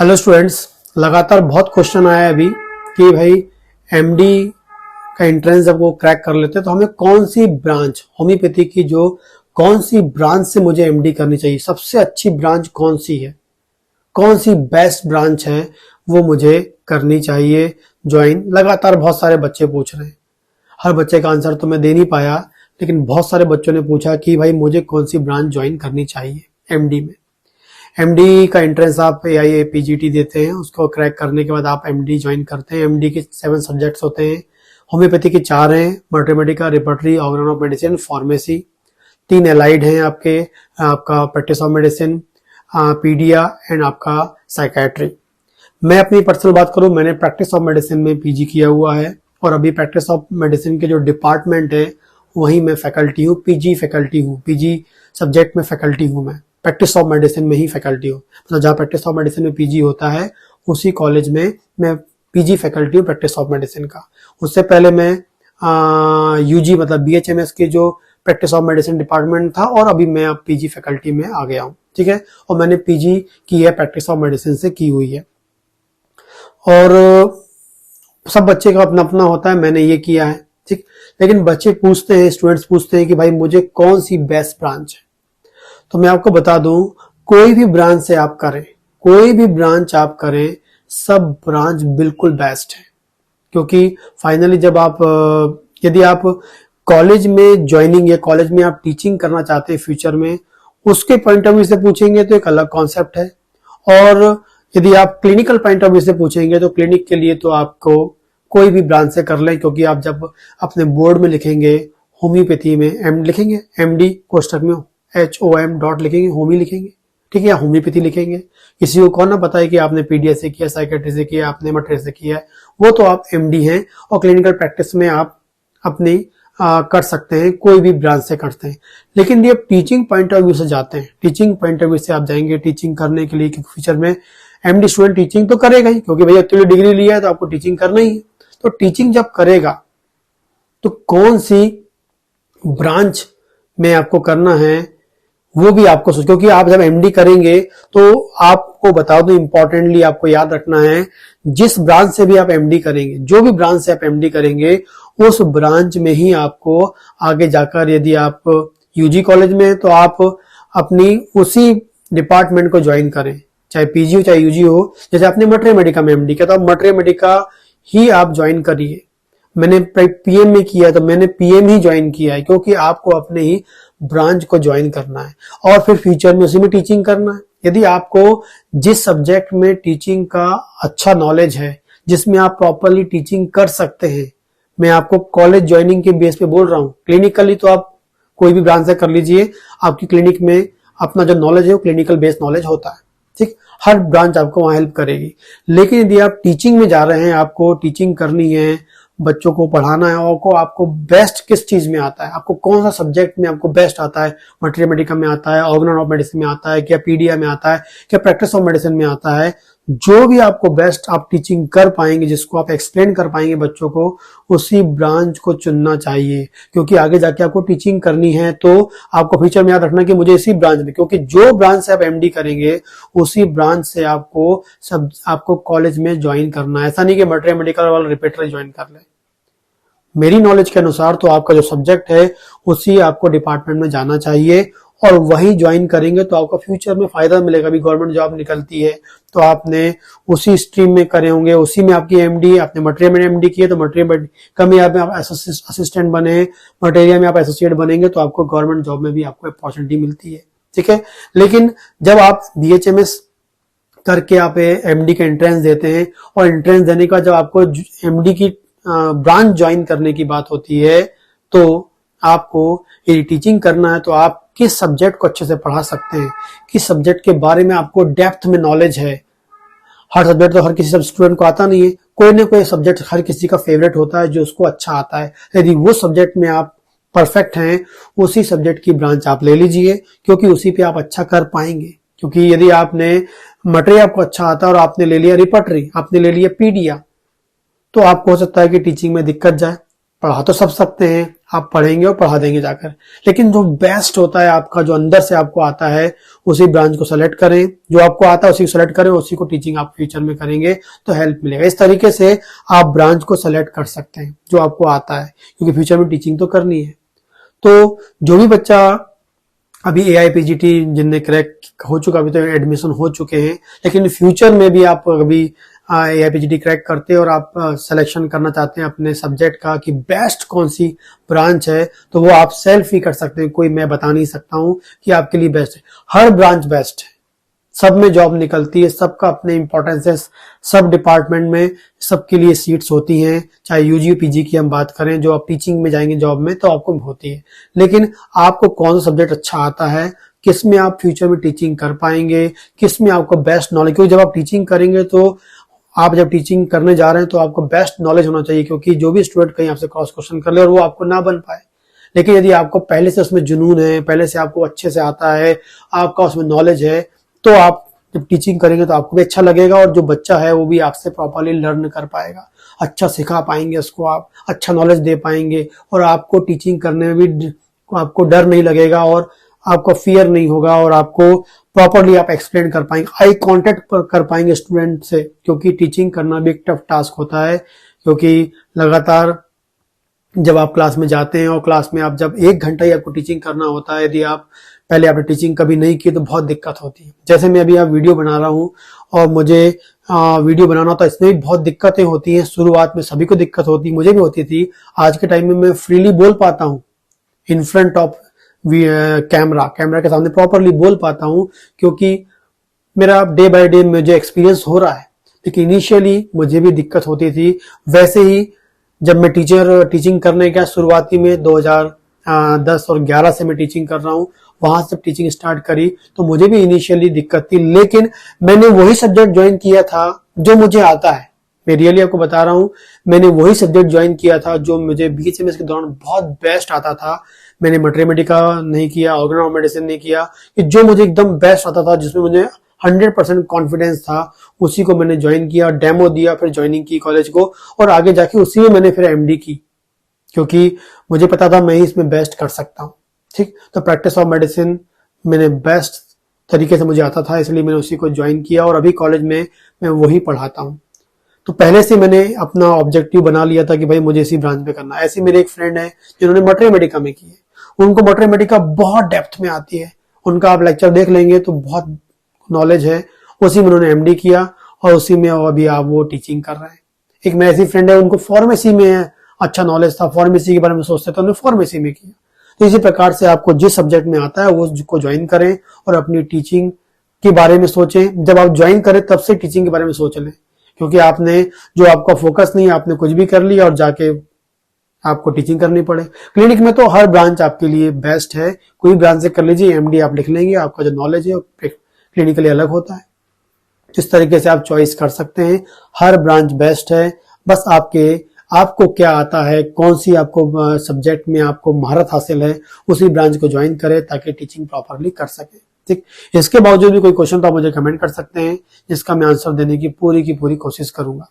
Hello students, लगातार बहुत question आया है अभी कि भाई एमडी का एंट्रेंस जब वो क्रैक कर लेते हैं तो हमें कौन सी ब्रांच होम्योपैथी की जो कौन सी ब्रांच से मुझे एमडी करनी चाहिए, सबसे अच्छी ब्रांच कौन सी है, कौन सी बेस्ट ब्रांच है वो मुझे करनी चाहिए ज्वाइन। लगातार बहुत सारे बच्चे पूछ रहे हैं, हर बच्चे का आंसर तो मैं दे नहीं पाया, लेकिन बहुत सारे बच्चों ने पूछा कि भाई मुझे कौन सी ब्रांच ज्वाइन करनी चाहिए एमडी में। एमडी का एंट्रेंस आप एआईए पीजीटी देते हैं, उसको क्रैक करने के बाद आप एमडी ज्वाइन करते हैं। एमडी के 7 सब्जेक्ट्स होते हैं, होम्योपैथी के 4 हैं, मल्टीमेडिका, repertory, organ of medicine, pharmacy. 3 allied हैं आपके, आपका practice of medicine, pedia and आपका साइकेट्री। मैं अपनी पर्सनल बात करूं, मैंने प्रैक्टिस ऑफ मेडिसिन में पीजी किया हुआ है और अभी प्रैक्टिस ऑफ मेडिसिन के जो डिपार्टमेंट है वहीं मैं फैकल्टी हूँ, पीजी फैकल्टी हूँ, पीजी सब्जेक्ट में फैकल्टी हूँ। मैं प्रैक्टिस ऑफ मेडिसिन में ही फैकल्टी हूँ, मतलब जहाँ प्रैक्टिस ऑफ मेडिसिन में पीजी होता है उसी कॉलेज में मैं पीजी फैकल्टी हूँ प्रैक्टिस ऑफ मेडिसिन का। उससे पहले मैं यूजी मतलब बीएचएमएस के जो प्रैक्टिस ऑफ मेडिसिन डिपार्टमेंट था और अभी मैं अब पीजी फैकल्टी में आ गया हूँ, ठीक है। और मैंने पीजी की है प्रैक्टिस ऑफ मेडिसिन से की हुई है। और सब बच्चे का अपना अपना होता है, मैंने ये किया है, ठीक। लेकिन बच्चे पूछते हैं, स्टूडेंट्स पूछते हैं कि भाई मुझे कौन सी बेस्ट ब्रांच है। तो मैं आपको बता दूं, कोई भी ब्रांच से आप करें, कोई भी ब्रांच आप करें, सब ब्रांच बिल्कुल बेस्ट है। क्योंकि फाइनली जब आप यदि आप कॉलेज में ज्वाइनिंग या कॉलेज में आप टीचिंग करना चाहते हैं फ्यूचर में, उसके पॉइंट ऑफ व्यू से पूछेंगे तो एक अलग कॉन्सेप्ट है। और यदि आप क्लिनिकल पॉइंट ऑफ व्यू से पूछेंगे तो क्लिनिक के लिए तो आपको कोई भी ब्रांच से कर लें, क्योंकि आप जब अपने बोर्ड में लिखेंगे होम्योपैथी में एम लिखेंगे, एमडी कोष्टक में HOM डॉट लिखेंगे, होमी लिखेंगे, ठीक है, या होम्योपैथी लिखेंगे। किसी को कौन ना पता है कि आपने पीडीएस से किया, साइकेट्री से किया, आपने मटेरियल से किया है, वो तो आप एमडी हैं। और क्लिनिकल प्रैक्टिस में आप अपनी कर सकते हैं, कोई भी ब्रांच से करते हैं। लेकिन ये टीचिंग पॉइंट ऑफ व्यू से जाते हैं, टीचिंग पॉइंट ऑफ व्यू से आप जाएंगे टीचिंग करने के लिए, क्योंकि फ्यूचर में एमडी स्टूडेंट टीचिंग तो करेगा ही, क्योंकि भैया तुमने डिग्री लिया है तो आपको टीचिंग करना ही है। तो टीचिंग जब करेगा तो कौन सी ब्रांच में आपको करना है वो भी आपको सोच, क्योंकि आप जब एमडी करेंगे तो आपको बता दो, इंपॉर्टेंटली आपको याद रखना है, जिस ब्रांच से भी आप एमडी करेंगे, जो भी ब्रांच से आप एमडी करेंगे, उस ब्रांच में ही आपको आगे जाकर, यदि आप यूजी कॉलेज में तो आप अपनी उसी डिपार्टमेंट को ज्वाइन करें, चाहे पीजी हो चाहे यूजी हो। जैसे आपने मटेरियल मेडिका में एमडी किया तो आप मटेरियल मेडिका ही आप ज्वाइन करिए। मैंने पीएम में किया तो मैंने पीएम ही ज्वाइन किया है, क्योंकि आपको अपने ही ब्रांच को ज्वाइन करना है और फिर फ्यूचर में उसी में टीचिंग करना है। यदि आपको जिस सब्जेक्ट में टीचिंग का अच्छा नॉलेज है, जिसमें आप प्रॉपरली टीचिंग कर सकते हैं, मैं आपको कॉलेज ज्वाइनिंग के बेस पे बोल रहा हूँ, क्लिनिकली तो आप कोई भी ब्रांच से कर लीजिए, आपकी क्लिनिक में अपना जो नॉलेज है वो क्लिनिकल बेस्ड नॉलेज होता है, ठीक। हर ब्रांच आपको वहां हेल्प करेगी। लेकिन यदि आप टीचिंग में जा रहे हैं, आपको टीचिंग करनी है, बच्चों को पढ़ाना है, और आपको बेस्ट किस चीज में आता है, आपको कौन सा सब्जेक्ट में आपको बेस्ट आता है, मटेरियल मेडिका में आता है, ऑर्गन ऑफ मेडिसिन में आता है, क्या पीडिया में आता है, क्या प्रैक्टिस ऑफ मेडिसिन में आता है, जो भी आपको बेस्ट आप टीचिंग कर पाएंगे, जिसको आप एक्सप्लेन कर पाएंगे बच्चों को, उसी ब्रांच को चुनना चाहिए। क्योंकि आगे जाके आपको टीचिंग करनी है तो आपको फ्यूचर में याद रखना कि मुझे इसी ब्रांच में, क्योंकि जो ब्रांच से आप एमडी करेंगे उसी ब्रांच से आपको कॉलेज में ज्वाइन करना है। ऐसा नहीं कि मटेरियल मेडिकल वाला रिपीटर ज्वाइन कर ले। मेरी नॉलेज के अनुसार तो आपका जो सब्जेक्ट है उसी आपको डिपार्टमेंट में जाना चाहिए और वहीं ज्वाइन करेंगे तो आपको फ्यूचर में फायदा मिलेगा। अभी गवर्नमेंट जॉब निकलती है तो आपने उसी स्ट्रीम में करे होंगे, उसी में आपकी एमडी, आपने मटेरियल में एमडी की है तो मटेरियल में आप असिस्टेंट बने, मटेरियल में आप एसोसिएट बनेंगे तो आपको गवर्नमेंट जॉब में भी आपको अपॉर्चुनिटी मिलती है, ठीक है। लेकिन जब आप बीएचएमएस करके आप एमडी का एंट्रेंस देते हैं और एंट्रेंस देने का जब आपको एमडी की ब्रांच ज्वाइन करने की बात होती है, तो आपको यदि टीचिंग करना है तो आप किस सब्जेक्ट को अच्छे से पढ़ा सकते हैं, किस सब्जेक्ट के बारे में आपको डेप्थ में नॉलेज है। हर सब्जेक्ट तो हर किसी सब स्टूडेंट को आता नहीं है, कोई ना कोई सब्जेक्ट हर किसी का फेवरेट होता है जो उसको अच्छा आता है। यदि वो सब्जेक्ट में आप परफेक्ट हैं, उसी सब्जेक्ट की ब्रांच आप ले लीजिए, क्योंकि उसी पे आप अच्छा कर पाएंगे। क्योंकि यदि आपने मटेरियल आपको अच्छा आता है और आपने ले लिया रिपर्टरी, आपने ले लिया पीडिया, तो आपको हो सकता है कि टीचिंग में दिक्कत जाए, पढ़ा तो सब सकते हैं, आप पढ़ेंगे और पढ़ा देंगे जाकर, लेकिन जो बेस्ट होता है आपका, जो अंदर से आपको आता है, उसी ब्रांच को सेलेक्ट करें। जो आपको आता है उसी को सेलेक्ट करें, उसी को टीचिंग आप फ्यूचर में करेंगे तो हेल्प मिलेगा। इस तरीके से आप ब्रांच को सेलेक्ट कर सकते हैं जो आपको आता है, क्योंकि फ्यूचर में टीचिंग तो करनी है। तो जो भी बच्चा अभी AIPGT जिनने क्रैक हो चुका, अभी तो एडमिशन हो चुके हैं, लेकिन फ्यूचर में भी आप अभी AIPGT क्रैक करते हैं और आप सिलेक्शन करना चाहते हैं अपने सब्जेक्ट का कि बेस्ट कौन सी ब्रांच है, तो वो आप सेल्फ ही कर सकते हैं। कोई मैं बता नहीं सकता हूं कि आपके लिए बेस्ट है। हर ब्रांच बेस्ट है, सब में जॉब निकलती है, सबका अपने इंपॉर्टेंस है, सब डिपार्टमेंट में सबके लिए सीट्स होती हैं। चाहे UG PG की हम बात करें, जो आप टीचिंग में जाएंगे जॉब में तो आपको होती है, लेकिन आपको कौन सा सब्जेक्ट अच्छा आता है, किस में आप फ्यूचर में टीचिंग कर पाएंगे, किस में आपको बेस्ट नॉलेज, क्योंकि जब आप टीचिंग करेंगे तो आप जब टीचिंग करने जा रहे हैं तो आपको बेस्ट नॉलेज होना चाहिए, क्योंकि जो भी स्टूडेंट कहीं आपसे क्रॉस क्वेश्चन कर ले और वो आपको ना बन पाए। लेकिन यदि आपको पहले से उसमें जुनून है, पहले से आपको अच्छे से आता है, आपका उसमें नॉलेज है, तो आप जब टीचिंग करेंगे तो आपको भी अच्छा लगेगा और जो बच्चा है वो भी आपसे प्रॉपर्ली लर्न कर पाएगा, अच्छा सिखा पाएंगे उसको, आप अच्छा नॉलेज दे पाएंगे और आपको टीचिंग करने में भी आपको डर नहीं लगेगा और आपको फियर नहीं होगा और आपको प्रॉपर्ली आप एक्सप्लेन कर पाएंगे, आई कांटेक्ट कर पाएंगे स्टूडेंट से, क्योंकि टीचिंग करना भी एक टफ टास्क होता है। क्योंकि लगातार जब आप क्लास में जाते हैं और क्लास में आप जब 1 घंटा ही आपको टीचिंग करना होता है, यदि आप पहले आपने टीचिंग कभी नहीं की तो बहुत दिक्कत होती है। जैसे मैं अभी आप वीडियो बना रहा हूँ और मुझे वीडियो बनाना तो इसमें भी बहुत दिक्कतें होती हैं। शुरुआत में सभी को दिक्कत होती, मुझे भी होती थी। आज के टाइम में मैं फ्रीली बोल पाता हूँ इन फ्रंट ऑफ कैमरा के सामने प्रॉपरली बोल पाता हूँ, क्योंकि मेरा डे बाय डे मुझे एक्सपीरियंस हो रहा है। लेकिन इनिशियली मुझे भी दिक्कत होती थी। वैसे ही जब मैं टीचिंग करने गया शुरुआती में 2010 और 11 से मैं टीचिंग कर रहा हूँ, वहां से टीचिंग स्टार्ट करी तो मुझे भी इनिशियली दिक्कत थी, लेकिन मैंने वही सब्जेक्ट ज्वाइन किया था जो मुझे आता है। मैं रियली आपको बता रहा हूं, मैंने वही सब्जेक्ट ज्वाइन किया था जो मुझे BCMS के दौरान बहुत बेस्ट आता था। मैंने मैथमेटिका नहीं किया, ऑर्गेनो मेडिसिन नहीं किया, कि जो मुझे एकदम बेस्ट आता था, जिसमें मुझे 100% कॉन्फिडेंस था, उसी को मैंने ज्वाइन किया, डेमो दिया, फिर ज्वाइनिंग की कॉलेज को और आगे जाके उसी में मैंने फिर MD की, क्योंकि मुझे पता था मैं ही इसमें बेस्ट कर सकता हूँ। ठीक, तो प्रैक्टिस ऑफ मेडिसिन मैंने बेस्ट तरीके से मुझे आता था, इसलिए मैंने उसी को ज्वाइन किया और अभी कॉलेज में मैं वही पढ़ाता हूँ। तो पहले से मैंने अपना ऑब्जेक्टिव बना लिया था कि भाई मुझे इसी ब्रांच में करना है। ऐसे मेरे एक फ्रेंड है जिन्होंने मैथमेटिका में की है, उनको मैथमेटिका बहुत डेप्थ में आती है, उनका आप लेक्चर देख लेंगे तो बहुत नॉलेज है। उसी में उन्होंने MD किया और उसी में अभी आप वो टीचिंग कर रहे हैं। एक मेरी ऐसी फ्रेंड है, उनको फार्मेसी में अच्छा नॉलेज था, फार्मेसी के बारे में सोचते थे, उन्होंने फार्मेसी में किया। तो इसी प्रकार से आपको जिस सब्जेक्ट में आता है वो उसको ज्वाइन करें और अपनी टीचिंग के बारे में सोचें। जब आप ज्वाइन करें तब से टीचिंग के बारे में सोच लें, क्योंकि आपने जो आपका फोकस नहीं, आपने कुछ भी कर लिया और जाके आपको टीचिंग करनी पड़े। क्लिनिक में तो हर ब्रांच आपके लिए बेस्ट है, कोई ब्रांच से कर लीजिए, MD आप लिख लेंगे, आपका जो नॉलेज है क्लिनिकली अलग होता है। इस तरीके से आप चॉइस कर सकते हैं, हर ब्रांच बेस्ट है। बस आपको क्या आता है, कौन सी आपको सब्जेक्ट में आपको महारत हासिल है, उसी ब्रांच को ज्वाइन करें ताकि टीचिंग प्रॉपरली कर सके। ठीक, इसके बावजूद भी कोई क्वेश्चन तो आप मुझे कमेंट कर सकते हैं, जिसका मैं आंसर देने की पूरी कोशिश करूंगा।